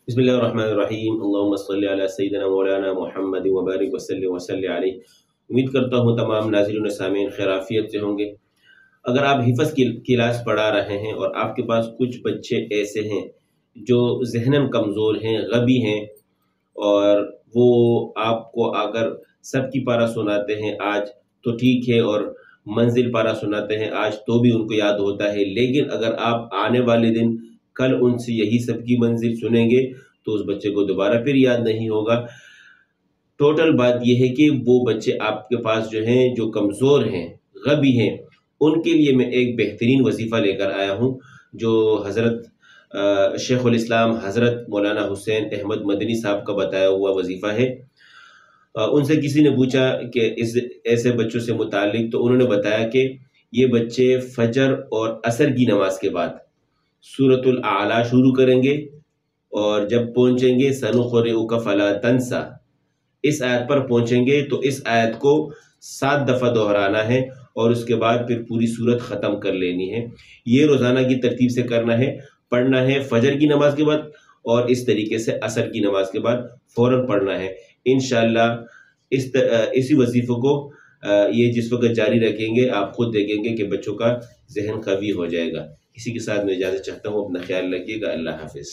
بسم اللہ الرحمن الرحیم، اللہم صلی علی سیدنا مولانا محمد وبارک وسلم وصلی علیہ۔ امید کرتا ہوں تمام ناظرین و سامعین خیرافیت سے ہوں گے۔ اگر آپ حفظ کی کلاس پڑھا رہے ہیں اور آپ کے پاس کچھ بچے ایسے ہیں جو ذہناً کمزور ہیں، غبی ہیں، اور وہ آپ کو اگر سب کی پارہ سناتے ہیں آج تو ٹھیک ہے، اور منزل پارہ سناتے ہیں آج تو بھی ان کو یاد ہوتا ہے، لیکن اگر آپ آنے والے دن کل ان سے یہی سب کی منزل سنیں گے تو اس بچے کو دوبارہ پھر یاد نہیں ہوگا۔ ٹوٹل بات یہ ہے کہ وہ بچے آپ کے پاس جو ہیں، جو کمزور ہیں، غبی ہیں، ان کے لیے میں ایک بہترین وظیفہ لے کر آیا ہوں، جو حضرت شیخ الاسلام حضرت مولانا حسین احمد مدنی صاحب کا بتایا ہوا وظیفہ ہے۔ ان سے کسی نے پوچھا کہ اس ایسے بچوں سے متعلق، تو انہوں نے بتایا کہ یہ بچے فجر اور عصر کی نماز کے بعد سورۃ الاعلیٰ شروع کریں گے، اور جب پہنچیں گے سنقرئک فلا تنسیٰ، اس آیت پر پہنچیں گے تو اس آیت کو 7 دفعہ دہرانا ہے، اور اس کے بعد پھر پوری سورت ختم کر لینی ہے۔ یہ روزانہ کی ترتیب سے کرنا ہے، پڑھنا ہے فجر کی نماز کے بعد، اور اس طریقے سے عصر کی نماز کے بعد فوراً پڑھنا ہے۔ انشاءاللہ اسی وظیفے کو یہ جس وقت جاری رکھیں گے، آپ خود دیکھیں گے کہ بچوں کا ذہن قوی ہو جائے گا۔ اسی کے ساتھ میں اجازت چاہتا ہوں، اپنا خیال رکھیے گا، اللہ حافظ۔